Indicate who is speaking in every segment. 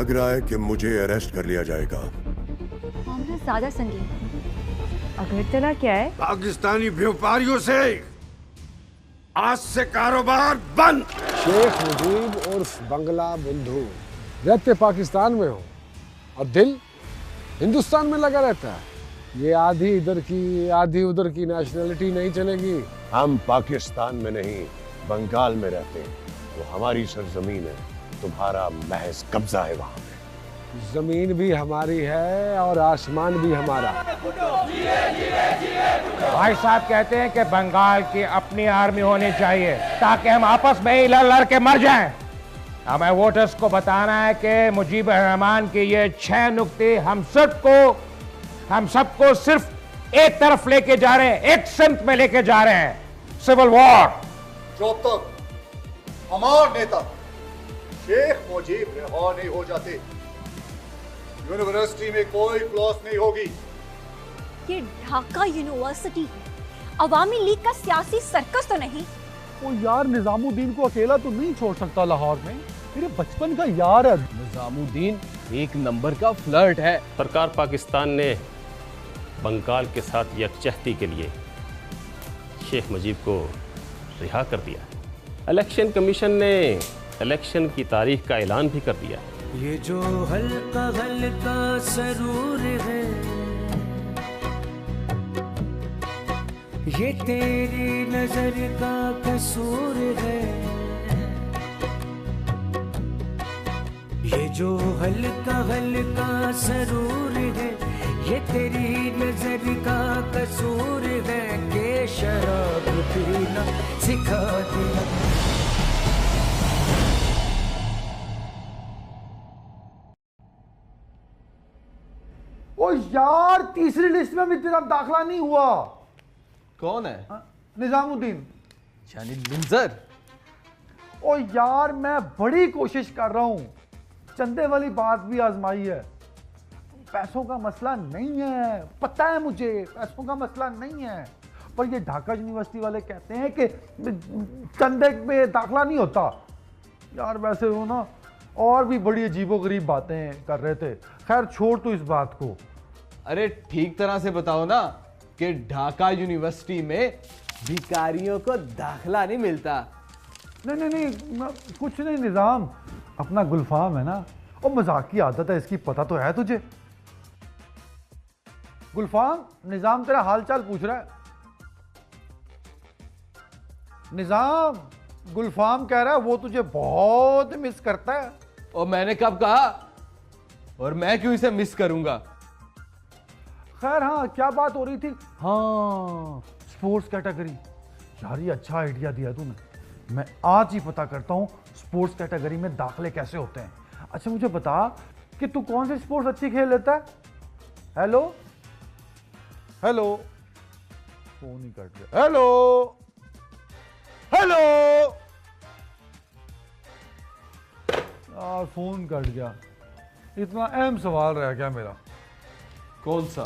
Speaker 1: लग रहा है कि मुझे अरेस्ट कर लिया जाएगा।
Speaker 2: मामला ज्यादा संगीन। अगरतला क्या है?
Speaker 1: पाकिस्तानी व्यापारियों से आज से कारोबार बंद।
Speaker 3: शेख मुजीब उर्फ बंगला बुंधू रहते पाकिस्तान में हो और दिल हिंदुस्तान में लगा रहता है। ये आधी इधर की आधी उधर की नेशनलिटी नहीं चलेगी।
Speaker 1: हम पाकिस्तान में नहीं, बंगाल में रहते हैं। वो हमारी सरजमीन है, तुम्हारा महज कब्जा है वहां पे।
Speaker 3: जमीन भी हमारी है और आसमान भी हमारा।
Speaker 4: भाई साहब कहते हैं कि बंगाल की अपनी आर्मी होनी चाहिए ताकि हम आपस में ही लड़ लड़ के मर जाएं। हमें वोटर्स को बताना है कि मुजीबुर रहमान के ये 6 नुक्ते हम सबको सिर्फ एक तरफ लेके जा रहे हैं, एक सिमत में लेके जा रहे हैं, सिविल वॉर।
Speaker 5: जब तक हमारे नेता शेख मुजीब रिहा नहीं हो जाते, यूनिवर्सिटी में कोई क्लास नहीं होगी।
Speaker 2: ये ढाका यूनिवर्सिटी अवामी लीग का सियासी सर्कस तो नहीं?
Speaker 6: वो यार निजामुद्दीन को अकेला तो नहीं छोड़ सकता लाहौर में, मेरे बचपन का यार है।
Speaker 7: निजामुद्दीन एक नंबर का फ्लर्ट है।
Speaker 8: सरकार पाकिस्तान ने बंगाल के साथ यकजहती के लिए शेख मुजीब को रिहा कर दिया। इलेक्शन कमीशन ने इलेक्शन की तारीख का ऐलान भी कर दिया।
Speaker 9: ये जो हल्का हल्का सरूर है, ये तेरी नजर का कसूर है। ये जो हल्का हल्का सरूर है, ये तेरी नजर का कसूर है कि शराब पीना सिखा दिया।
Speaker 6: ओ यार, तीसरी लिस्ट में भी तेरा दाखला नहीं हुआ।
Speaker 7: कौन है?
Speaker 6: निजामुद्दीन।
Speaker 7: यानी लूजर।
Speaker 6: ओ यार, मैं बड़ी कोशिश कर रहा हूं, चंदे वाली बात भी आजमाई है। पैसों का मसला नहीं है, पता है मुझे, पैसों का मसला नहीं है, पर ये ढाका यूनिवर्सिटी वाले कहते हैं कि चंदे में दाखला नहीं होता। यार वैसे वो ना और भी बड़ी अजीबोगरीब बातें कर रहे थे। खैर छोड़ तू इस बात को।
Speaker 7: अरे ठीक तरह से बताओ ना कि ढाका यूनिवर्सिटी में भिखारियों को दाखला नहीं मिलता।
Speaker 6: नहीं, कुछ नहीं निजाम, अपना गुलफाम है ना, और मजाक की आदत है इसकी, पता तो है तुझे। गुलफाम, निजाम तेरा हालचाल पूछ रहा है। निजाम, गुलफाम कह रहा है वो तुझे बहुत मिस करता है।
Speaker 7: और मैंने कब कहा? और मैं क्यों इसे मिस करूंगा?
Speaker 6: खैर हाँ, क्या बात हो रही थी? हाँ, स्पोर्ट्स कैटेगरी। यार ये अच्छा आइडिया दिया तूने। मैं आज ही पता करता हूँ स्पोर्ट्स कैटेगरी में दाखले कैसे होते हैं। अच्छा मुझे बता कि तू कौन सी स्पोर्ट्स अच्छी खेल लेता है? हेलो हेलो, फोन ही कट गया। हेलो हेलो, यार फोन कट गया। इतना अहम सवाल रह गया मेरा।
Speaker 7: कौन सा?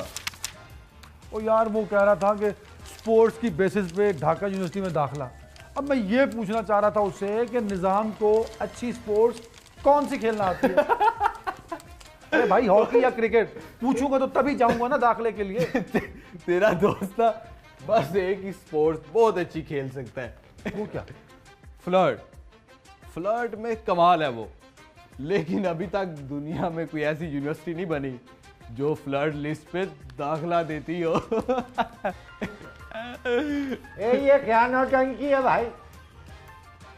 Speaker 6: ओ यार, वो कह रहा था कि स्पोर्ट्स की बेसिस पे ढाका यूनिवर्सिटी में दाखला। अब मैं ये पूछना चाह रहा था उससे कि निजाम को अच्छी स्पोर्ट्स कौन सी खेलना आती है? अरे भाई, हॉकी या क्रिकेट? पूछूंगा तो तभी जाऊंगा ना दाखले के लिए।
Speaker 7: तेरा दोस्त ना बस एक ही स्पोर्ट्स बहुत अच्छी खेल सकता है।
Speaker 6: वो क्या?
Speaker 7: फ्लर्ट। फ्लर्ट में कमाल है वो, लेकिन अभी तक दुनिया में कोई ऐसी यूनिवर्सिटी नहीं बनी जो फ्लर्ट लिस्ट पे दाखला देती हो।
Speaker 10: ये क्या नौटंकी है भाई?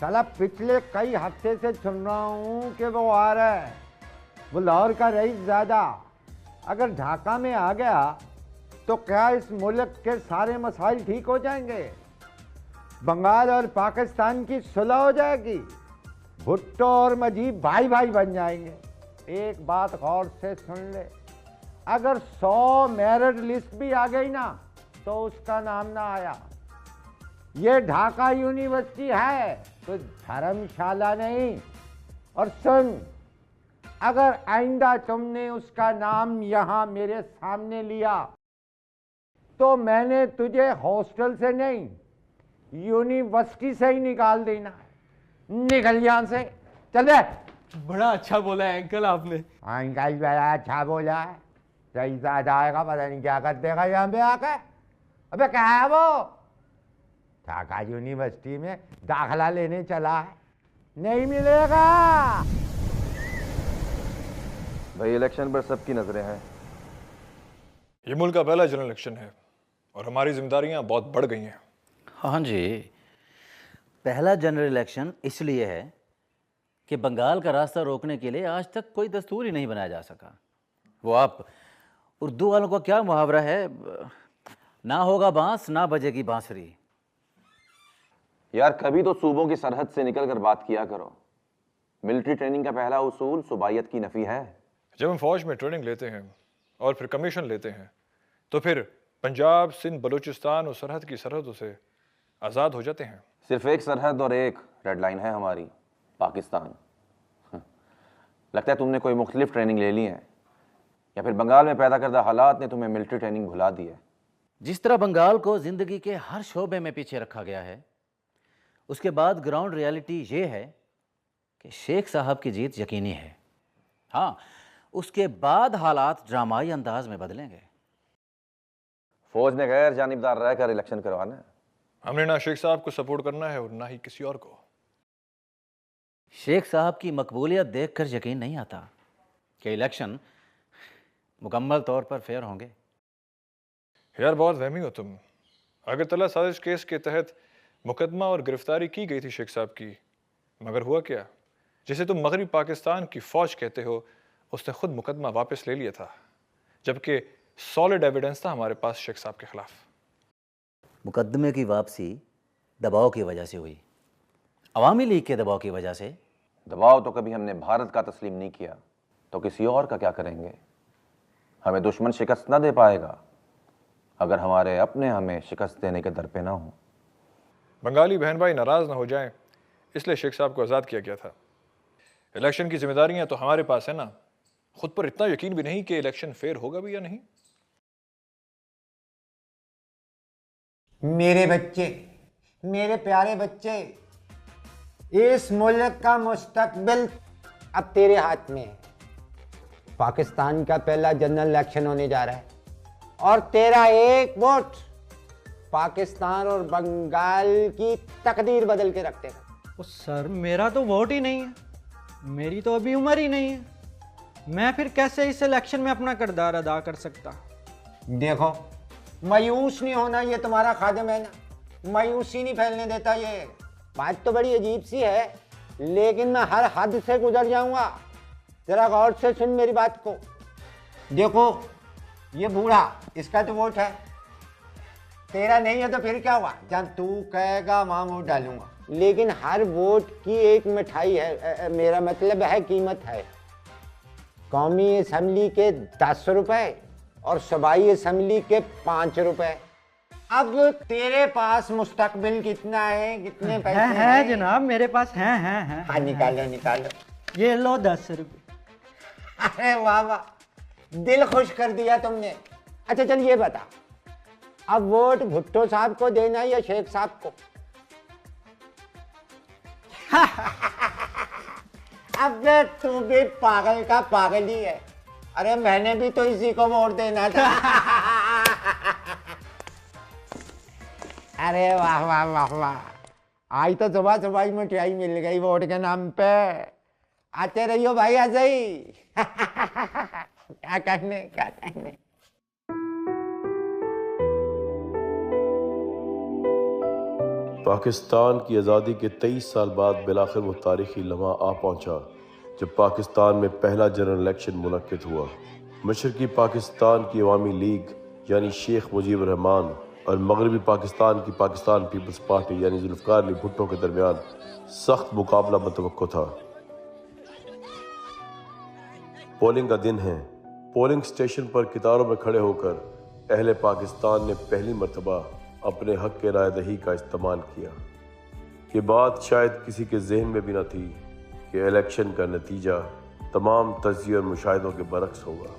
Speaker 10: साला पिछले कई हफ्ते से सुन रहा हूँ कि वो आ रहा है, वो लाहौर का रईस ज़्यादा। अगर ढाका में आ गया तो क्या इस मुल्क के सारे मसाइल ठीक हो जाएंगे? बंगाल और पाकिस्तान की सुलह हो जाएगी? भुट्टो और मजीब भाई भाई बन जाएंगे? एक बात गौर से सुन ले, अगर 100 मेरिट लिस्ट भी आ गई ना तो उसका नाम ना आया। ये ढाका यूनिवर्सिटी है तो धर्मशाला नहीं। और सुन, अगर आइंदा तुमने उसका नाम यहाँ मेरे सामने लिया तो मैंने तुझे हॉस्टल से नहीं, यूनिवर्सिटी से ही निकाल देना। निकल यहाँ से, चल रहे।
Speaker 7: बड़ा अच्छा बोला है अंकल आपने।
Speaker 10: अंकल बड़ा अच्छा बोला है। सही साथ आएगा, पता नहीं क्या कर देगा यहाँ पे आकर। अबे क्या है वो? ढाका यूनिवर्सिटी में दाखला लेने चला है, नहीं मिलेगा।
Speaker 11: भाई इलेक्शन पर सबकी नजरें हैं।
Speaker 12: ये मुल्क का पहला जनरल इलेक्शन है और हमारी जिम्मेदारियां बहुत बढ़ गई हैं।
Speaker 13: हाँ जी, पहला जनरल इलेक्शन इसलिए है कि बंगाल का रास्ता रोकने के लिए आज तक कोई दस्तूर ही नहीं बनाया जा सका। वो आप उर्दू वालों का क्या मुहावरा है, ना होगा बांस ना बजेगी बांसुरी।
Speaker 11: यार कभी तो सूबों की सरहद से निकल कर बात किया करो। मिलिट्री ट्रेनिंग का पहला उसूल सुबाइयत की नफी है।
Speaker 12: जब हम फौज में ट्रेनिंग लेते हैं और फिर कमीशन लेते हैं तो फिर पंजाब, सिंध, बलूचिस्तान और सरहद की सरहदों से आज़ाद हो जाते हैं।
Speaker 11: सिर्फ एक सरहद और एक रेड लाइन है हमारी, पाकिस्तान। लगता है तुमने कोई मुख्तलिफ ट्रेनिंग ले ली है या फिर बंगाल में पैदा करदा हालात ने तुम्हें मिलिट्री ट्रेनिंग भुला दी है।
Speaker 13: जिस तरह बंगाल को जिंदगी के हर शोबे में पीछे रखा गया है, उसके बाद ग्राउंड रियलिटी ये है कि शेख साहब की जीत यकीनी है। हाँ, उसके बाद हालात ड्रामाई अंदाज में बदलेंगे।
Speaker 11: फौज ने गैर जानिबदार रहकर इलेक्शन करवाना है।
Speaker 12: हमने ना शेख साहब को सपोर्ट करना है और ना ही किसी और को।
Speaker 13: शेख साहब की मकबूलियत देखकर यकीन नहीं आता कि इलेक्शन मुकम्मल तौर पर फेयर होंगे।
Speaker 12: यार बहुत वहमी हो तुम। अगरतला साजिश केस के तहत मुकदमा और गिरफ्तारी की गई थी शेख साहब की, मगर हुआ क्या? जिसे तुम मगरबी पाकिस्तान की फौज कहते हो, उसने खुद मुकदमा वापस ले लिया था, जबकि सॉलिड एविडेंस था हमारे पास शेख साहब के खिलाफ।
Speaker 13: मुकदमे की वापसी दबाव की वजह से हुई, अवामी लीग के दबाव की वजह से।
Speaker 11: दबाव तो कभी हमने भारत का तस्लीम नहीं किया, तो किसी और का क्या करेंगे? हमें दुश्मन शिकस्त ना दे पाएगा अगर हमारे अपने हमें शिकस्त देने के दर पे ना हो।
Speaker 12: बंगाली बहन भाई नाराज ना हो जाएं, इसलिए शेख साहब को आज़ाद किया गया था। इलेक्शन की जिम्मेदारियां तो हमारे पास है ना। खुद पर इतना यकीन भी नहीं कि इलेक्शन फेयर होगा भी या नहीं।
Speaker 10: मेरे बच्चे, मेरे प्यारे बच्चे, इस मुल्क का मुस्तकबिल अब तेरे हाथ में है। पाकिस्तान का पहला जनरल इलेक्शन होने जा रहा है और तेरा एक वोट पाकिस्तान और बंगाल की तकदीर बदल के रख देगा।
Speaker 14: ओ सर, मेरा तो वोट ही नहीं है, मेरी तो अभी उम्र ही नहीं है, मैं फिर कैसे इस इलेक्शन में अपना किरदार अदा कर सकता?
Speaker 10: देखो, मायूस नहीं होना, ये तुम्हारा खादिम है ना, मायूसी नहीं फैलने देता। ये बात तो बड़ी अजीब सी है, लेकिन मैं हर हद से गुजर जाऊंगा। जरा गौर से सुन मेरी बात को। देखो, ये बूढ़ा, इसका तो वोट है, तेरा नहीं है तो फिर क्या हुआ? जब तू कहेगा वहां वोट डालूंगा। लेकिन हर वोट की एक मिठाई है, मेरा मतलब है कीमत है। कौमी असम्बली के 10 रुपए और सूबाई असम्बली के 5 रुपए। अब तेरे पास मुस्तकबिल कितना है, कितने पैसे
Speaker 14: है जनाब, मेरे पास हैं।
Speaker 10: हाँ, निकालो निकालो।
Speaker 14: ये लो 10 रुपए।
Speaker 10: अरे वाह वाह, दिल खुश कर दिया तुमने। अच्छा चल ये बता, अब वोट भुट्टो साहब को देना या शेख साहब को? अब तू भी पागल का पागल ही है। अरे मैंने भी तो इसी को वोट देना था। अरे वाह वाह वाह वाह, आज तो सुबह सुबह ही मिठाई मिल गई वोट के नाम पे। आते रहियो भाई, ऐसे ही। क्या कहने।
Speaker 15: पाकिस्तान की आज़ादी के 23 साल बाद बिलाखिर वो तारीखी लम्हा आ पहुंचा जब पाकिस्तान में पहला जनरल इलेक्शन मुनक्किद हुआ। मशरकी पाकिस्तान की अवामी लीग यानी शेख मुजीब रहमान और मगरबी पाकिस्तान की पाकिस्तान पीपल्स पार्टी यानी जुल्फ़िकार अली भुट्टो के दरमियान सख्त मुकाबला मुतवक्को था। पोलिंग का दिन है। पोलिंग स्टेशन पर कितारों में खड़े होकर अहले पाकिस्तान ने पहली मरतबा अपने हक के राय दही का इस्तेमाल किया। ये बात शायद किसी के जहन में भी न थी कि इलेक्शन का नतीजा तमाम तज्ज़िये और मुशाहिदों के बरक्स होगा,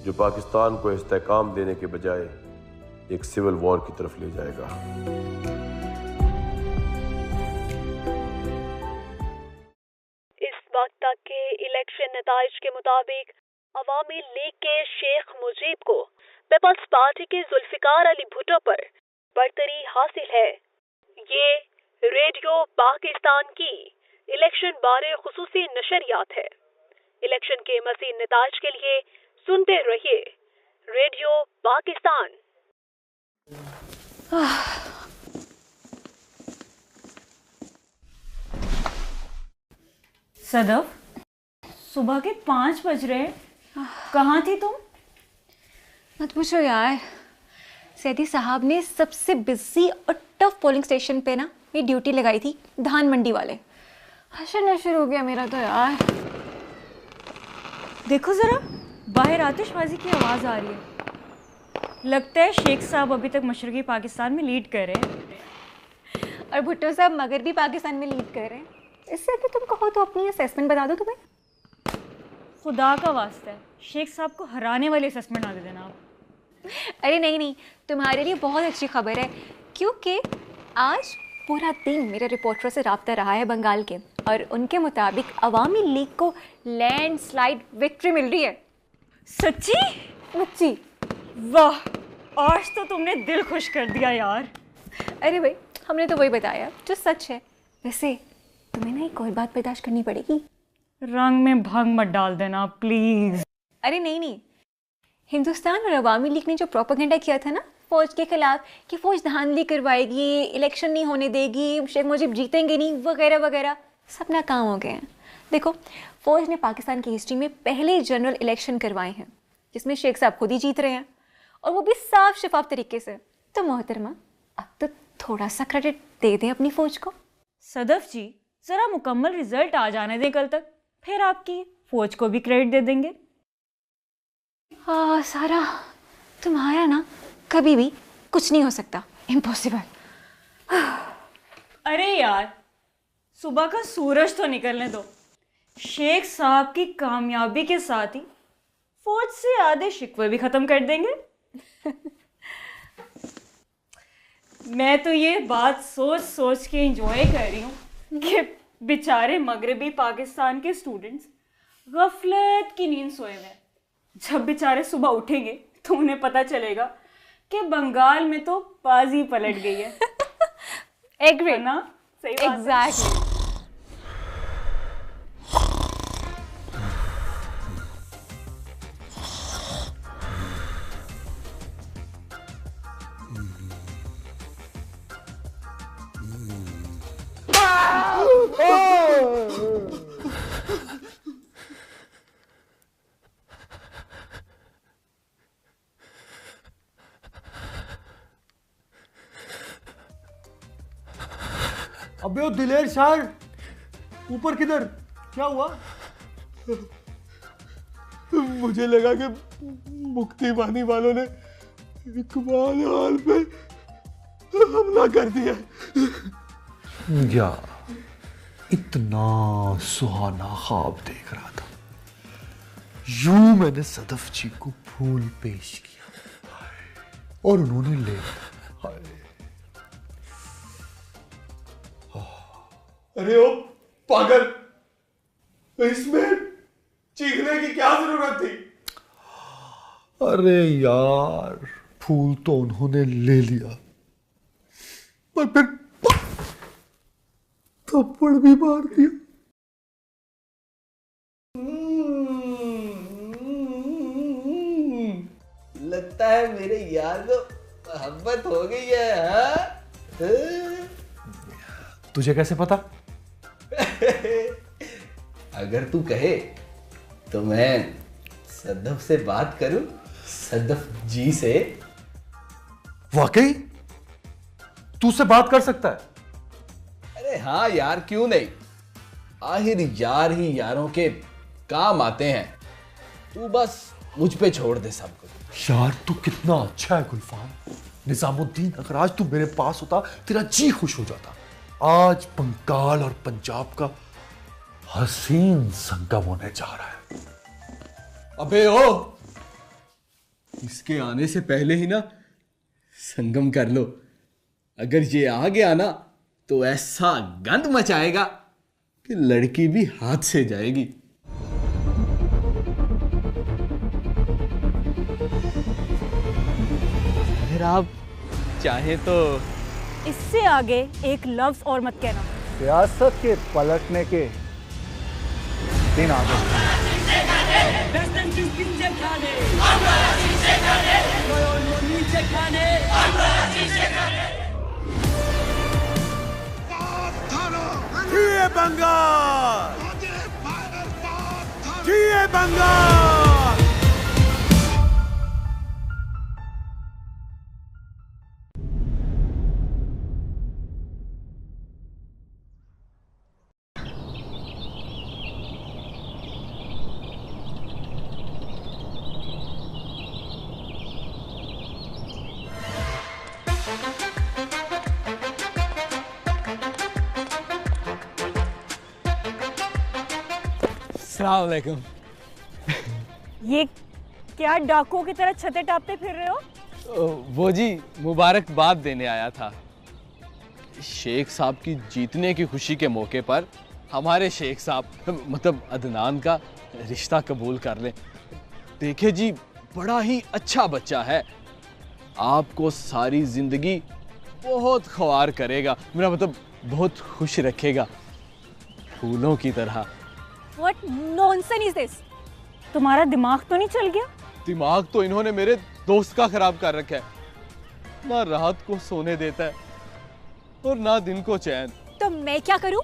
Speaker 15: जो पाकिस्तान को इस्तेहकाम देने के बजाय एक सिविल वॉर की तरफ ले जाएगा।
Speaker 16: इस वक्त तक के नताइज के मुताबिक अवामी लीग के शेख मुजीब को पीपल्स पार्टी के जुल्फिकार अली भुट्टो पर बढ़तरी हासिल है। ये रेडियो पाकिस्तान की इलेक्शन बारे खुसूसी नशरियात है। इलेक्शन के मज़ीद नताइज के लिए सुनते रहिए रेडियो पाकिस्तान।
Speaker 17: सदफ, सुबह के 5 बज रहे, कहाँ थी तुम?
Speaker 2: मत पूछो यार, सैदी साहब ने सबसे बिजी और टफ पोलिंग स्टेशन पे ना ये ड्यूटी लगाई थी, धान मंडी वाले। हशर नशर हो गया मेरा तो यार।
Speaker 17: देखो जरा, बाहर आतिशबाजी की आवाज़ आ रही है। लगता है शेख साहब अभी तक मशरक़ी पाकिस्तान में लीड कर रहे हैं
Speaker 2: और भुट्टो साहब मगरबी पाकिस्तान में लीड कर रहे हैं। इससे अगर तुम कहो तो अपनी असेसमेंट बता दो तुम्हें।
Speaker 17: खुदा का वास्ता है, शेख साहब को हराने वाली असेसमेंट आ देना आप।
Speaker 2: अरे नहीं नहीं, तुम्हारे लिए बहुत अच्छी खबर है, क्योंकि आज पूरा दिन मेरे रिपोर्टर से रब्ता रहा है बंगाल के, और उनके मुताबिक अवामी लीग को लैंडस्लाइड विक्ट्री मिल रही है।
Speaker 17: सच्ची?
Speaker 2: सच्ची।
Speaker 17: वाह, आज तो तुमने दिल खुश कर दिया यार।
Speaker 2: अरे भाई, हमने तो वही बताया जो सच है। वैसे तुम्हें ना एक और बात बर्दाश्त करनी पड़ेगी।
Speaker 17: रंग में भंग मत डाल देना प्लीज।
Speaker 2: अरे नहीं नहीं, हिंदुस्तान और अवामी लीग ने जो प्रोपेगेंडा किया था ना फौज के खिलाफ कि फौज धांधली करवाएगी, इलेक्शन नहीं होने देगी, शेख मुजीब जीतेंगे नहीं, वगैरह वगैरह, सब नाकाम हो गए हैं। देखो, फौज ने पाकिस्तान की हिस्ट्री में पहले जनरल इलेक्शन करवाए हैं जिसमें शेख साहब खुद ही जीत रहे हैं, और वो भी साफ शफाफ तरीके से। तो मोहतरमा, अब तो थोड़ा सा क्रेडिट दे दें अपनी फौज को।
Speaker 17: सदफ जी, ज़रा मुकम्मल रिजल्ट आ जाने दें कल तक, फिर आपकी फौज को भी क्रेडिट दे देंगे।
Speaker 2: हाँ सारा, तुम्हारा ना कभी भी कुछ नहीं हो सकता, इम्पॉसिबल।
Speaker 17: अरे यार, सुबह का सूरज तो निकलने दो। शेख साहब की कामयाबी के साथ ही फौज से आधे शिकवे भी खत्म कर देंगे। मैं तो ये बात सोच सोच के एंजॉय कर रही हूँ कि बेचारे मगरबी पाकिस्तान के स्टूडेंट्स गफलत की नींद सोए हुए हैं। जब बेचारे सुबह उठेंगे तो उन्हें पता चलेगा कि बंगाल में तो बाजी पलट गई है।
Speaker 2: एग्री
Speaker 17: ना? सही बात है।
Speaker 2: एग्जैक्टली।
Speaker 6: अबे ओ दिलेर शाह, ऊपर किधर? क्या हुआ?
Speaker 15: मुझे लगा कि मुक्ति पाने वालों ने इकबाल हाल पे हमला कर दिया।
Speaker 6: या इतना सुहाना ख्वाब देख रहा था, यूं मैंने सदफ जी को फूल पेश किया और उन्होंने ले लिया।
Speaker 15: अरे ओ पागल, इसमें चीखने की क्या जरूरत थी?
Speaker 6: अरे यार, फूल तो उन्होंने ले लिया, पर फिर थप्पड़ भी मार दिया।
Speaker 7: लगता है मेरे यार को मोहब्बत हो गई है। हाँ?
Speaker 6: तुझे कैसे पता?
Speaker 7: अगर तू कहे तो मैं सदफ से बात करूं, सदफ जी से।
Speaker 6: वाकई तू से बात कर सकता है?
Speaker 7: अरे हाँ यार, क्यों नहीं। आखिर यार ही यारों के काम आते हैं। तू बस मुझ पे छोड़ दे सब कुछ।
Speaker 6: यार तू कितना अच्छा है गुलफाम। निजामुद्दीन, अगर आज तू मेरे पास होता तेरा जी खुश हो जाता। आज बंगाल और पंजाब का हसीन संगम होने जा रहा है।
Speaker 7: अबे ओ, इसके आने से पहले ही ना संगम कर लो। अगर ये आ गया ना तो ऐसा गंद मचाएगा कि लड़की भी हाथ से जाएगी। अगर आप चाहे तो
Speaker 17: इससे आगे एक लफ्ज और मत कहना।
Speaker 6: सियासत के पलटने के दिन आ गए।
Speaker 9: बंगाल बंगाल।
Speaker 7: अस्सलाम वालेकुम।
Speaker 17: ये क्या डाकुओं की तरह छतें टापते फिर रहे हो?
Speaker 7: वो जी मुबारकबाद देने आया था। शेख साहब की जीतने की खुशी के मौके पर हमारे शेख साहब मतलब अदनान का रिश्ता कबूल कर लें। देखे जी बड़ा ही अच्छा बच्चा है, आपको सारी जिंदगी बहुत ख्वार करेगा, मेरा मतलब बहुत खुश रखेगा, फूलों की तरह।
Speaker 17: What nonsense is this? तुम्हारा दिमाग तो नहीं चल गया?
Speaker 7: दिमाग तो इन्होंने मेरे दोस्त का खराब कर रखा है, ना रात को सोने देता है और ना दिन को चैन।
Speaker 17: तो मैं क्या करूं?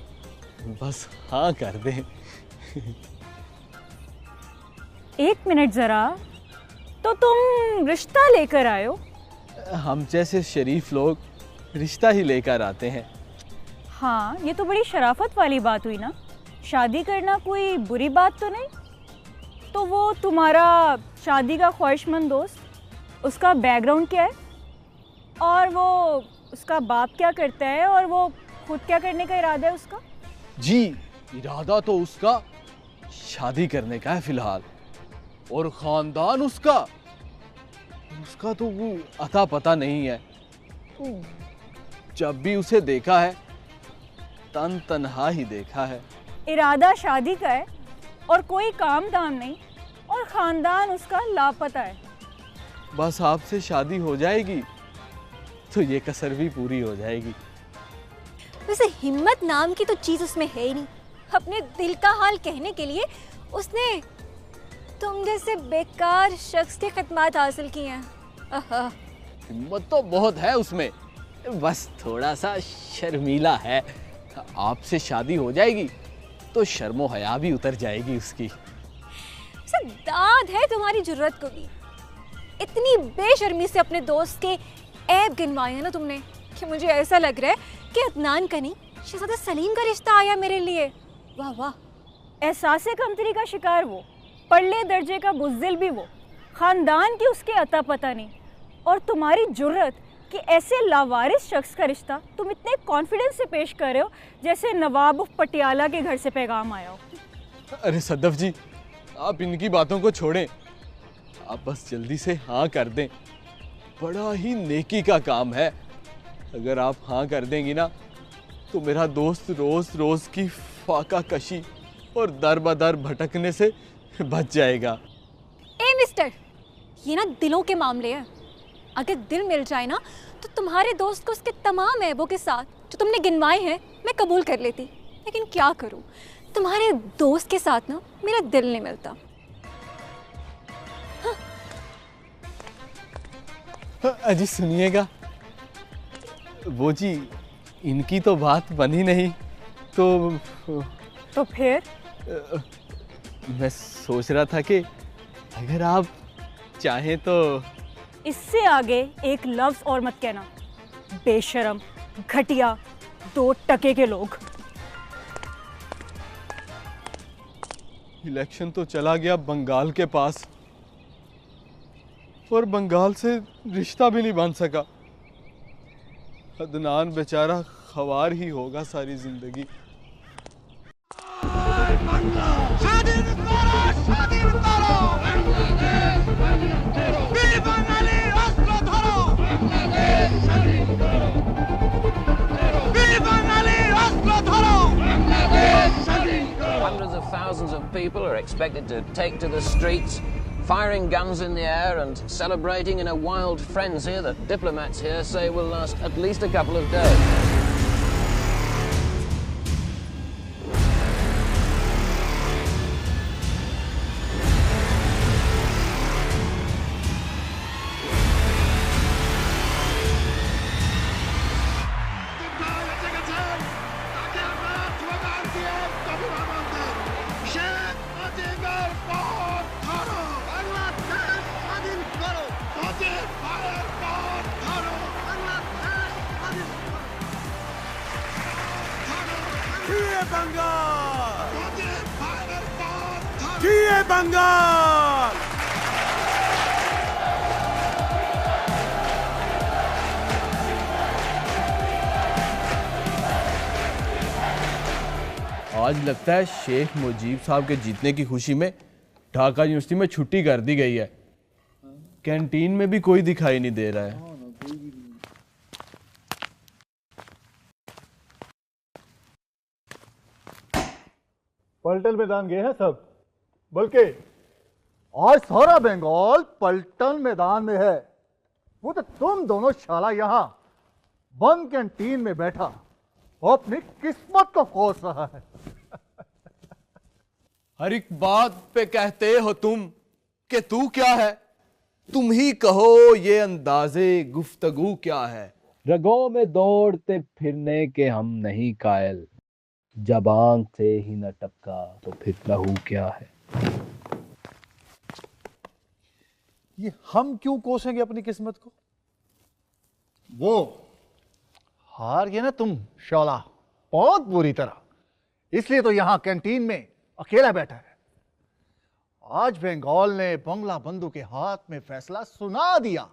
Speaker 7: बस हाँ कर दे।
Speaker 17: एक मिनट जरा, तो तुम रिश्ता लेकर आए हो?
Speaker 7: हम जैसे शरीफ लोग रिश्ता ही लेकर आते हैं।
Speaker 17: हाँ, ये तो बड़ी शराफत वाली बात हुई ना। शादी करना कोई बुरी बात तो नहीं? तो वो तुम्हारा शादी का ख्वाहिशमंद दोस्त, उसका बैकग्राउंड क्या है, और वो उसका बाप क्या करता है, और वो खुद क्या करने का इरादा है उसका?
Speaker 7: जी इरादा तो उसका शादी करने का है फिलहाल, और खानदान उसका तो वो अता पता नहीं है। जब भी उसे देखा है तन तन्हा ही देखा है।
Speaker 17: इरादा शादी का है और कोई काम धाम नहीं, और खानदान उसका लापता है।
Speaker 7: बस आपसे शादी हो जाएगी तो ये कसर भी पूरी हो जाएगी।
Speaker 2: वैसे हिम्मत नाम की तो चीज उसमें है ही नहीं। अपने दिल का हाल कहने के लिए उसने तुम जैसे बेकार शख्स के खिदमत हासिल की हैं।
Speaker 7: हिम्मत तो बहुत है उसमें, बस थोड़ा सा शर्मीला है। आपसे शादी हो जाएगी तो शर्मो हया भी उतर जाएगी उसकी।
Speaker 2: दाद है तुम्हारी जुर्रत को भी। इतनी बेशर्मी से अपने दोस्त के ऐब गिनवाए हैं ना तुमने कि मुझे ऐसा लग रहा है कि अदनान का नहीं, शहजादा सलीम का रिश्ता आया मेरे लिए। वाह वाह।
Speaker 17: एहसासे कमतरी का शिकार वो, पढ़ले दर्जे का बुज़दिल भी वो, खानदान की उसके अता पता नहीं, और तुम्हारी जुर्रत कि ऐसे लावारिस शख्स का रिश्ता तुम इतने कॉन्फिडेंस से पेश कर रहे हो जैसे नवाब ऑफ पटियाला के घर से पैगाम आया हो।
Speaker 7: अरे सदफ जी, आप इनकी बातों को छोड़ें, आप बस जल्दी से हाँ कर दें। बड़ा ही नेकी का काम है। अगर आप हाँ कर देंगी ना तो मेरा दोस्त रोज रोज की फाका कशी और दर बदर भटकने से बच जाएगा।
Speaker 2: ए मिस्टर, ये ना दिलों के मामले हैं। अगर दिल मिल जाए ना तो तुम्हारे दोस्त को उसके तमाम ऐबों के साथ जो तुमने गिनवाए हैं मैं कबूल कर लेती, लेकिन क्या करूं, तुम्हारे दोस्त के साथ ना मेरा दिल नहीं मिलता।
Speaker 7: अजी सुनिएगा, वो जी इनकी तो बात बनी नहीं, तो
Speaker 17: फिर
Speaker 7: मैं सोच रहा था कि अगर आप चाहें तो।
Speaker 17: इससे आगे एक लफ्ज और मत कहना, बेशरम, घटिया, 2 टके के लोग।
Speaker 7: इलेक्शन तो चला गया बंगाल के पास, और बंगाल से रिश्ता भी नहीं बन सका। अदनान बेचारा खवार ही होगा सारी जिंदगी।
Speaker 18: Hundreds of thousands of people are expected to take to the streets firing guns in the air and celebrating in a wild frenzy that diplomats here say will last at least a couple of days.
Speaker 19: Bengal
Speaker 7: आज लगता है शेख मुजीब साहब के जीतने की खुशी में Dhaka university में छुट्टी कर दी गई है। कैंटीन में भी कोई दिखाई नहीं दे रहा है।
Speaker 6: पलटन मैदान गए हैं सब, बल्कि आज सारा बंगाल पलटन मैदान में है। वो तो तुम दोनों शाला यहाँ बंद कैंटीन में बैठा और अपनी किस्मत को कोस रहा है।
Speaker 7: हर एक बात पे कहते हो तुम कि तू क्या है। तुम ही कहो ये अंदाजे गुफ्तगू क्या है।
Speaker 20: रगों में दौड़ते फिरने के हम नहीं कायल, जब आंख से ही न टपका तो फिर लहू क्या है।
Speaker 6: ये हम क्यों कोसेंगे अपनी किस्मत को? वो हार गए ना तुम शौला बहुत बुरी तरह, इसलिए तो यहां कैंटीन में अकेला बैठा है। आज बंगाल ने बंगला बंधु के हाथ में फैसला सुना दिया,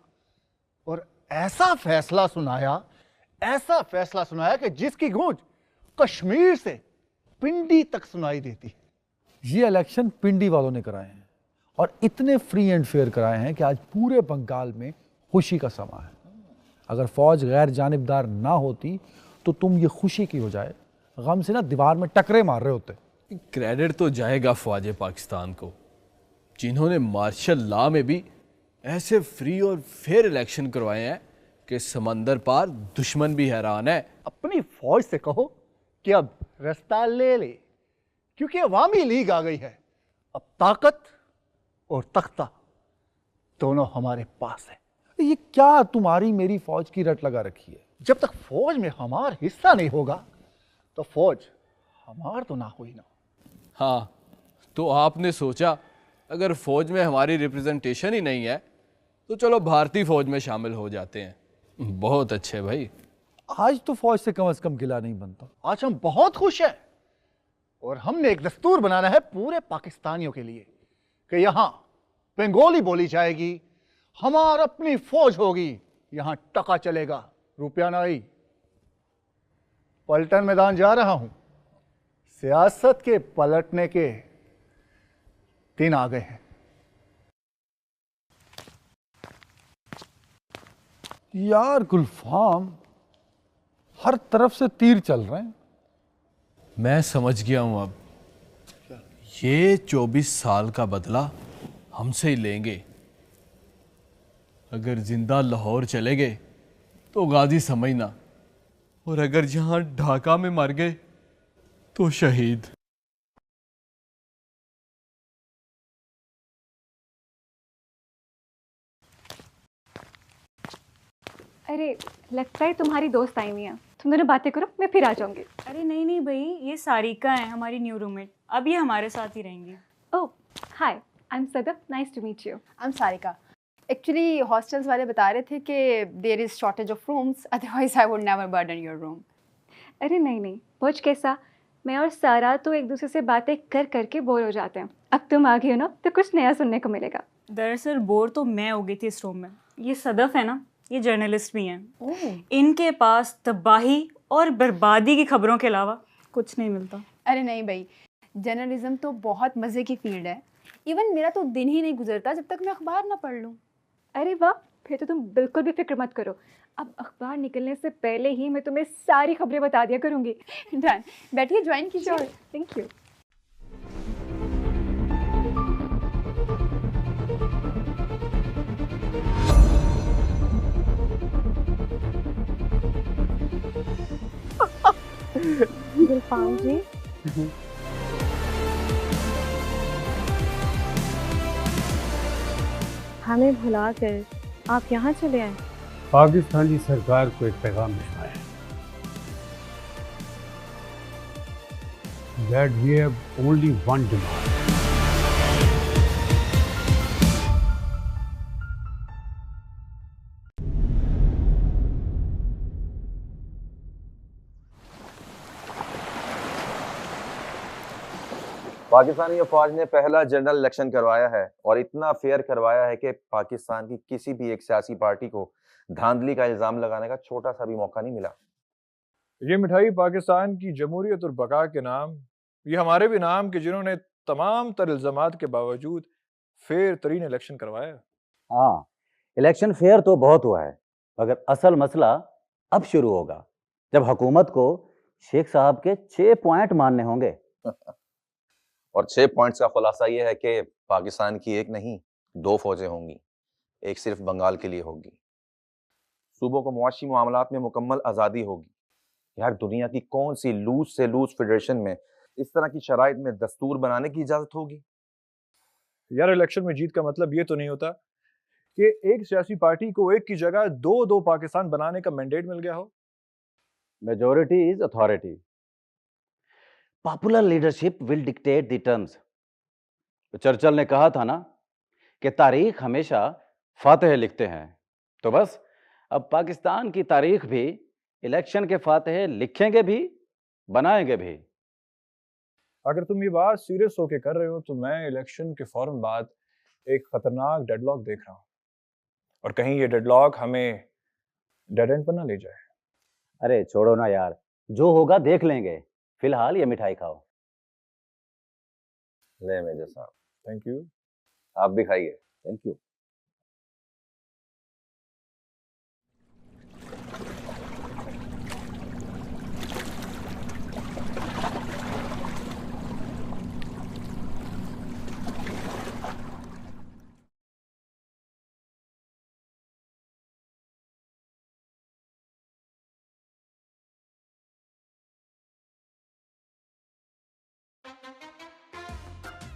Speaker 6: और ऐसा फैसला सुनाया कि जिसकी गूंज कश्मीर से पिंडी तक सुनाई देती है।
Speaker 3: ये इलेक्शन पिंडी वालों ने कराए हैं, और इतने फ्री एंड फेयर कराए हैं कि आज पूरे बंगाल में खुशी का समा है। अगर फौज गैर जानिबदार ना होती तो तुम ये खुशी की हो जाए गम से ना दीवार में टकरे मार रहे होते।
Speaker 7: क्रेडिट तो जाएगा फौज पाकिस्तान को, जिन्होंने मार्शल लॉ में भी ऐसे फ्री और फेयर इलेक्शन करवाए हैं कि समंदर पार दुश्मन भी हैरान है।
Speaker 6: अपनी फौज से कहो कि अब रास्ता ले ले, क्योंकि अवामी लीग आ गई है। अब ताकत और तख्ता दोनों हमारे पास है।
Speaker 3: ये क्या तुम्हारी मेरी फौज की रट लगा रखी है?
Speaker 6: जब तक फौज में हमारा हिस्सा नहीं होगा तो फौज हमार तो ना हुई ना।
Speaker 7: हाँ, तो आपने सोचा अगर फौज में हमारी रिप्रेजेंटेशन ही नहीं है तो चलो भारतीय फौज में शामिल हो जाते हैं। बहुत अच्छे भाई।
Speaker 3: आज तो फौज से कम गिला नहीं बनता।
Speaker 6: आज हम बहुत खुश हैं, और हमने एक दस्तूर बनाना है पूरे पाकिस्तानियों के लिए कि यहाँ बंगाली बोली जाएगी, हमार अपनी फौज होगी, यहाँ टका चलेगा, रुपया नहीं। पलटन मैदान जा रहा हूं, सियासत के पलटने के दिन आ गए हैं।
Speaker 3: यार गुलफाम, हर तरफ से तीर चल रहे हैं।
Speaker 7: मैं समझ गया हूं अब, ये 24 साल का बदला हमसे ही लेंगे। अगर जिंदा लाहौर चले गए तो गाजी समझना, और अगर जहां ढाका में मर गए तो शहीद।
Speaker 2: अरे लगता है तुम्हारी दोस्त आई हुई है, तुम दोनों बातें करो, मैं फिर आ जाऊंगी।
Speaker 17: अरे नहीं नहीं भाई, ये सारिका है हमारी न्यू रूममेट, अब ये हमारे साथ ही रहेंगी।
Speaker 2: Oh hi, I am Sadaf, nice to meet you.
Speaker 21: I am Sarika. Actually hostels वाले बता रहे थे कि there is shortage of rooms, otherwise I would never burden your room.
Speaker 2: अरे नहीं, बोझ कैसा, मैं और सारा तो एक दूसरे से बातें कर करके बोर हो जाते हैं। अब तुम आ गई हो ना तो कुछ नया सुनने को मिलेगा।
Speaker 17: दरअसल बोर तो मैं हो गई थी इस रूम में। ये सदफ है ना, ये जर्नलिस्ट भी हैं। इनके पास तबाही और बर्बादी की खबरों के अलावा कुछ नहीं मिलता।
Speaker 21: अरे नहीं भाई, जर्नलिज्म तो बहुत मज़े की फील्ड है। इवन मेरा तो दिन ही नहीं गुजरता जब तक मैं अखबार ना पढ़ लूँ।
Speaker 2: अरे वाह, फिर तो तुम बिल्कुल भी फिक्र मत करो, अब अखबार निकलने से पहले ही मैं तुम्हें सारी खबरें बता दिया करूँगी।
Speaker 21: डन, बैठिए, ज्वाइन कीजिए।
Speaker 2: Thank you.
Speaker 16: गुलफाम जी, हमें भुलाकर आप यहाँ चले आए।
Speaker 3: पाकिस्तानी सरकार को एक पैगाम भिजवाया that we have only one demand.
Speaker 11: Pakistani फौज ने पहला जनरल इलेक्शन करवाया है और इतना फेयर करवाया है कि पाकिस्तान की किसी भी एक सियासी पार्टी को धांधली का इल्जाम लगाने का छोटा सा भी मौका नहीं मिला।
Speaker 12: ये मिठाई पाकिस्तान की जमहूरियत और बका के नाम, ये हमारे भी नाम के जिन्होंने तमाम तर इल्जामात के बावजूद फेयर तरीन इलेक्शन करवाया।
Speaker 13: हाँ, इलेक्शन फेयर तो बहुत हुआ है, मगर असल मसला अब शुरू होगा जब हुकूमत को शेख साहब के 6 पॉइंट मानने होंगे।
Speaker 11: और 6 पॉइंट्स का खुलासा ये है कि पाकिस्तान की एक नहीं 2 फौजें होंगी, एक सिर्फ बंगाल के लिए होगी। सूबों को मुआशी मामलात में मुकम्मल आज़ादी होगी। यार दुनिया की कौन सी लूज से लूज फेडरेशन में इस तरह की शराइत में दस्तूर बनाने की इजाजत होगी?
Speaker 12: यार इलेक्शन में जीत का मतलब ये तो नहीं होता कि एक सियासी पार्टी को एक की जगह 2 पाकिस्तान बनाने का मैंडेट मिल गया हो।
Speaker 13: Majority is authority. Popular leadership will dictate the terms. Churchill ने कहा था ना कि तारीख हमेशा फातेह लिखते हैं, तो बस अब पाकिस्तान की तारीख भी इलेक्शन के फातेह लिखेंगे भी, बनाएंगे भी।
Speaker 12: अगर तुम ये बात सीरियस होके कर रहे हो तो मैं इलेक्शन के फौरन बाद एक खतरनाक डेडलॉक देख रहा हूँ, और कहीं ये डेडलॉक हमें डेड एंड पर ना ले जाए।
Speaker 13: अरे छोड़ो ना यार, जो होगा देख लेंगे, फिलहाल ये मिठाई खाओ।
Speaker 11: ले मेजर साहब।
Speaker 12: Thank you.
Speaker 11: आप भी खाइए।
Speaker 13: Thank you.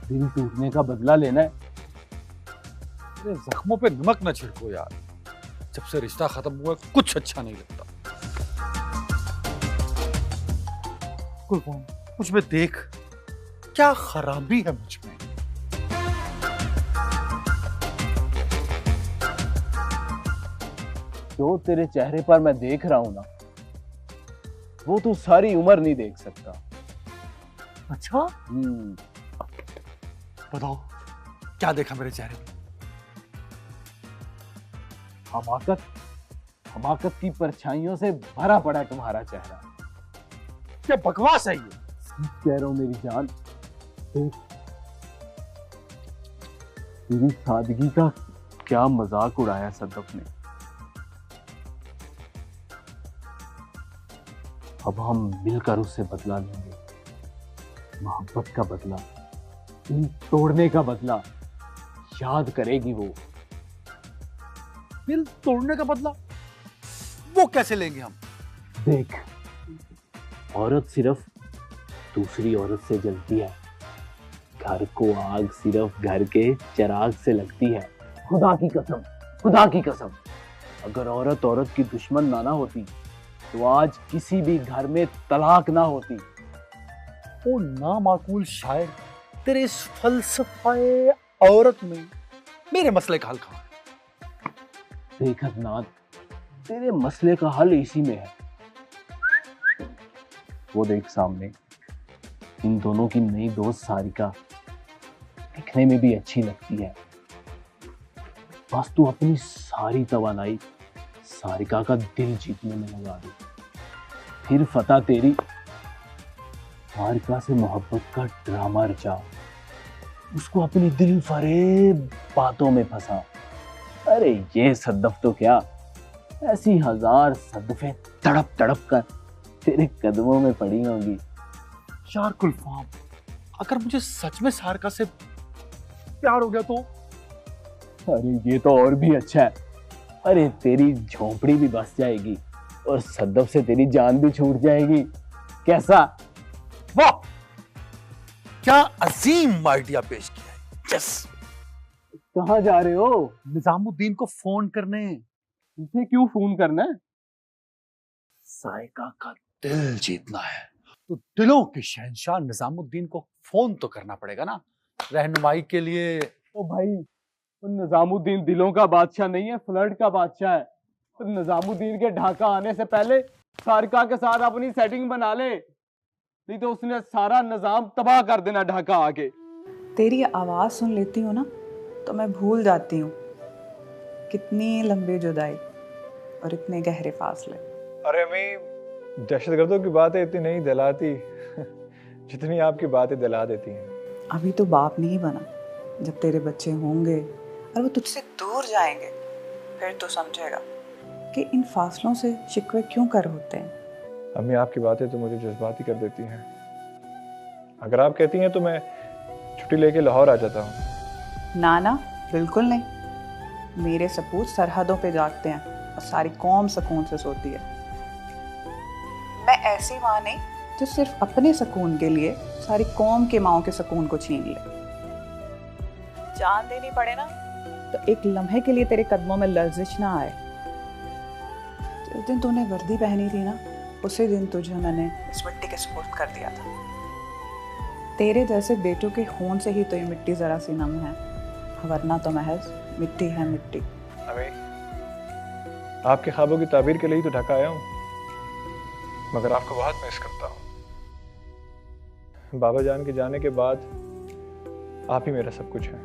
Speaker 20: दिल टूटने का बदला लेना है।
Speaker 6: अरे जख्मों पे नमक न छिड़को यार, जब से रिश्ता खत्म हुआ कुछ अच्छा नहीं लगता। कुलफाम, मुझ में देख क्या खराबी है मुझ में।
Speaker 20: जो तेरे चेहरे पर मैं देख रहा हूं ना, वो तू सारी उम्र नहीं देख सकता।
Speaker 6: अच्छा, बताओ क्या देखा मेरे चेहरे में?
Speaker 20: हमाकत की परछाइयों से भरा पड़ा है तुम्हारा चेहरा।
Speaker 6: क्या बकवास है ये?
Speaker 20: कह रहा हूं मेरी जान, तेरी सादगी का क्या मजाक उड़ाया सदफ ने। अब हम मिलकर उससे बदला लेंगे, मोहब्बत का बदला, दिल तोड़ने का बदला। याद करेगी वो।
Speaker 6: दिल तोड़ने का बदला वो कैसे लेंगे हम?
Speaker 20: देख, औरत सिर्फ दूसरी औरत से जलती है, घर को आग सिर्फ घर के चिराग से लगती है। खुदा की कसम, खुदा की कसम, अगर औरत औरत की दुश्मन ना होती तो आज किसी भी घर में तलाक ना होती।
Speaker 6: ओ नामाकूल शायर, तेरे इस फलसफे औरत में मेरे मसले का हल कहाँ है?
Speaker 20: देख अदनान, तेरे मसले का हल इसी में है। वो देख सामने, इन दोनों की नई दोस्त सारिका दिखने में भी अच्छी लगती है। बस तू अपनी सारी तवानाई सारिका का दिल जीतने में लगा दे, फिर फतह तेरी। सारिका से मोहब्बत का ड्रामा रचा, उसको अपनी दिल फरेब बातों में फंसा। अरे ये सदफ तो क्या, ऐसी 1000 सदफे तड़प तड़प कर तेरे कदमों में पड़ी होंगी।
Speaker 6: यार गुलफाम, अगर मुझे सच में सारिका से प्यार हो गया तो?
Speaker 20: अरे ये तो और भी अच्छा है। अरे तेरी झोपड़ी भी बस जाएगी और सदफ से तेरी जान भी छूट जाएगी। कैसा?
Speaker 6: वाह, क्या अजीम आइडिया पेश किया है। यस।
Speaker 20: कहाँ जा रहे हो?
Speaker 6: निजामुद्दीन को फोन करने।
Speaker 20: उसे क्यों फोन करना है?
Speaker 6: साइका का दिल जीतना है तो दिलों के शहंशाह निजामुद्दीन को फोन तो करना पड़ेगा ना, रहनुमाई के लिए।
Speaker 20: ओ भाई, निजामुद्दीन दिलों का बादशाह नहीं है, फ्लर्ट का बादशाह है। तो निजामुद्दीन के ढाका आने से पहले सारिका के साथ अपनी सेटिंग बना ले, नहीं तो उसने सारा निजाम तबाह कर देना ढाका आके।
Speaker 19: तेरी आवाज सुन लेती हूँ ना तो मैं भूल जाती हूँ कितनी लंबी जुदाई और इतने गहरे फासले।
Speaker 12: अरे अम्मी, दहशतगर्दों की बातें इतनी नहीं दिलाती जितनी आपकी बातें दिला देती हैं।
Speaker 19: अभी तो बाप नहीं बना, जब तेरे बच्चे होंगे और वो तुझसे दूर जाएंगे फिर तो समझेगा कि इन फासलों से शिकवे क्यों कर होते हैं।
Speaker 12: अम्मी, आपकी बातें तो मुझे जज्बाती कर देती हैं। अगर आप कहती हैं तो मैं छुट्टी लेके लाहौर आ जाता हूँ।
Speaker 19: ना ना, बिल्कुल नहीं। मेरे सपूत सरहदों पे जागते हैं और सारी कौम सुकून से सोती है। मैं ऐसी माँ नहीं जो सिर्फ अपने सुकून के लिए सारी कौम के माओं के सुकून को छीन ले। जान देनी पड़े ना तो एक लम्हे के लिए तेरे कदमों में लर्जिश ना आए। जिस दिन तूने वर्दी पहनी थी ना, उसी दिन तुझे मैंने इस मिट्टी के सुपुर्द कर दिया था। तेरे जैसे बेटों के खून से ही तो ये मिट्टी जरा सी नम है, वरना तो महज मिट्टी है मिट्टी।
Speaker 12: अम्मी, आपके ख्वाबों की ताबीर के लिए ही तो ढाका आया हूँ, मगर आपको बहुत मिस करता हूँ। बाबा जान के जाने के बाद आप ही मेरा सब कुछ है।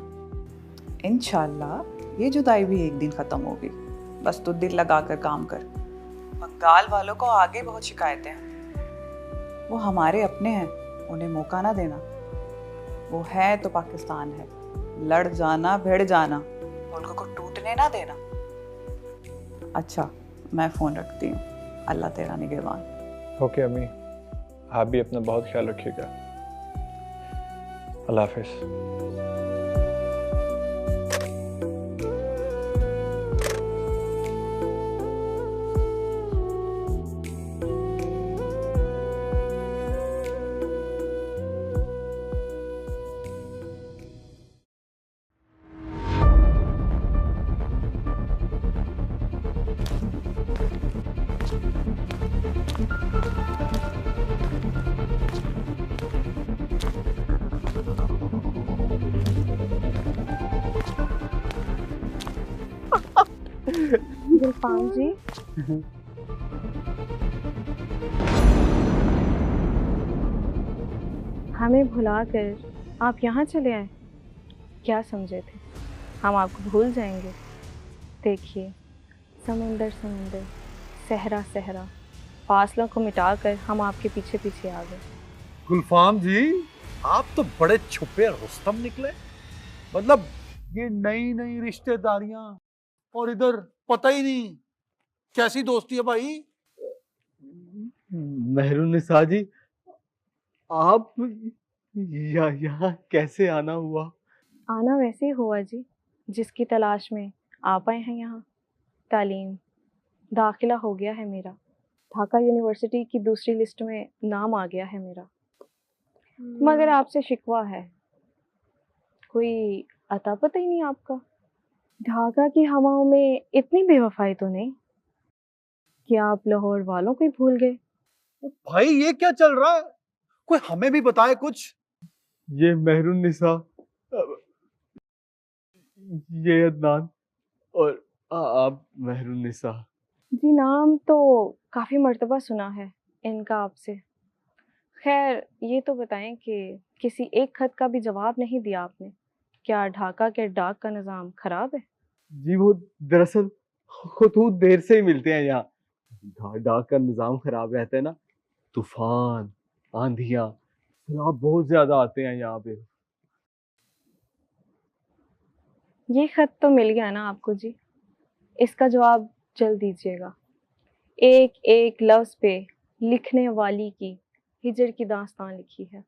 Speaker 19: इंशाल्लाह ये जुदाई भी एक दिन खत्म होगी, बस तू दिल लगा कर काम कर। बंगाल वालों को आगे बहुत शिकायतें हैं, वो हमारे अपने हैं, उन्हें मौका ना देना। वो है तो पाकिस्तान है, लड़ जाना भिड़ जाना, मुल्क को टूटने ना देना। अच्छा, मैं फ़ोन रखती हूँ, अल्लाह तेरा निगहबान।
Speaker 12: ओके अम्मी, आप भी अपना बहुत ख्याल रखिएगा। अल्लाह हाफिज़।
Speaker 16: गुलफाम जी, हमें भुलाकर आप यहाँ चले आए। क्या समझे थे हम आपको भूल जाएंगे? देखिए, समुंदर समुंदर, सहरा सहरा, फासलों को मिटाकर हम आपके पीछे पीछे आ गए।
Speaker 6: गुलफाम जी, आप तो बड़े छुपे रुस्तम निकले। मतलब ये नई नई रिश्तेदारियां और इधर पता ही नहीं कैसी दोस्ती है भाई।
Speaker 20: मेहरुन्निसा जी, आप यहाँ कैसे आना हुआ?
Speaker 16: आना वैसे ही हुआ जी, जिसकी तलाश में आप आए हैं यहाँ। तालीम, दाखिला हो गया है मेरा, ढाका यूनिवर्सिटी की दूसरी लिस्ट में नाम आ गया है मेरा। मगर आपसे शिकवा है, कोई अता पता ही नहीं आपका। ढाका की हवाओं में इतनी बेवफाई तो नहीं कि आप लाहौर वालों को ही भूल गए।
Speaker 6: भाई ये क्या चल रहा है? कोई हमें भी बताए कुछ।
Speaker 20: ये मेहरुन्निसा, ये अदनान और आप मेहरुन्निसा।
Speaker 16: जी, नाम तो काफ़ी मर्तबा सुना है इनका आपसे। खैर, ये तो बताएं कि किसी एक खत का भी जवाब नहीं दिया आपने। क्या ढाका के डाक का निज़ाम ख़राब है?
Speaker 20: जी, वो दरअसल खतूत देर से ही मिलते हैं यहाँ। डाक का निज़ाम खराब रहता है ना, तूफान, आंधियाँ, सैलाब बहुत ज्यादा आते हैं यहाँ पे।
Speaker 16: ये खत तो मिल गया ना आपको जी, इसका जवाब जल्द दीजिएगा। एक एक लफ्ज़ पे लिखने वाली की हिजर की दास्तान लिखी है।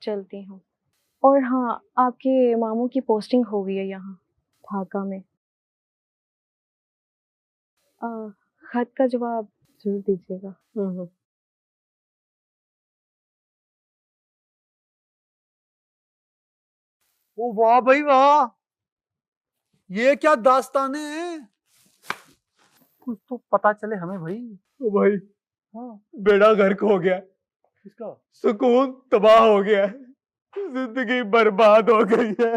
Speaker 16: चलती हूँ। और हाँ, आपके मामू की पोस्टिंग हो गई है यहाँ ढाका में। खत का जवाब जरूर दीजिएगा।
Speaker 6: ओ वाह भाई वाह, ये क्या दास्ताने हैं? कुछ तो पता चले हमें भाई।
Speaker 12: ओ भाई,
Speaker 6: हाँ,
Speaker 12: बेड़ा गर्क हो गया,
Speaker 6: किसका?
Speaker 12: सुकून तबाह हो गया, जिंदगी बर्बाद हो गई है।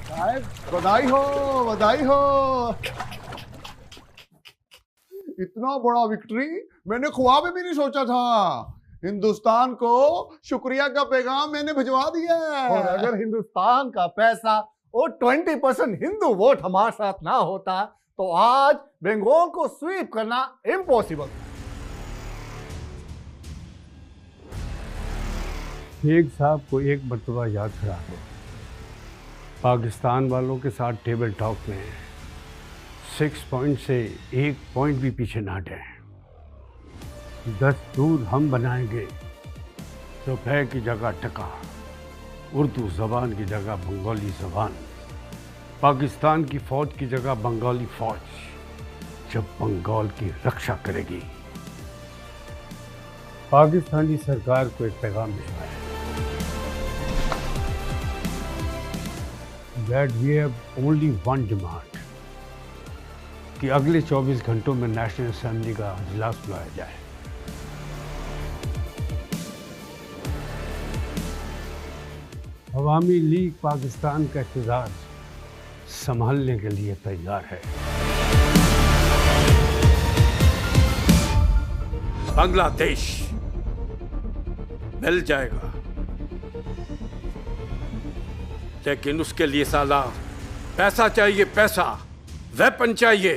Speaker 5: साहब बधाई हो, बधाई हो। इतना बड़ा विक्ट्री मैंने ख्वाब में भी नहीं सोचा था। हिंदुस्तान को शुक्रिया का पैगाम मैंने भिजवा दिया है।
Speaker 10: और अगर हिंदुस्तान का पैसा और 20% हिंदू वोट हमारे साथ ना होता तो आज बंगाल को स्वीप करना इम्पॉसिबल।
Speaker 3: शेख साहब को एक मरतबा याद करा दो, पाकिस्तान वालों के साथ टेबल टॉक में 6 पॉइंट से 1 पॉइंट भी पीछे ना हटें। दस्तूर हम बनाएंगे, रुपए की जगह टका, उर्दू ज़बान की जगह बंगाली ज़बान, पाकिस्तान की फ़ौज की जगह बंगाली फ़ौज जब बंगाल की रक्षा करेगी। पाकिस्तानी सरकार को एक पैगाम भिजवाएं that we have only one demand, कि अगले 24 घंटों में नेशनल असेंबली का इजलास बुलाया जाए। अवामी लीग पाकिस्तान का इक़्तिदार संभालने के लिए तैयार है।
Speaker 15: बांग्लादेश मिल जाएगा, लेकिन उसके लिए साला पैसा चाहिए, पैसा, वेपन चाहिए।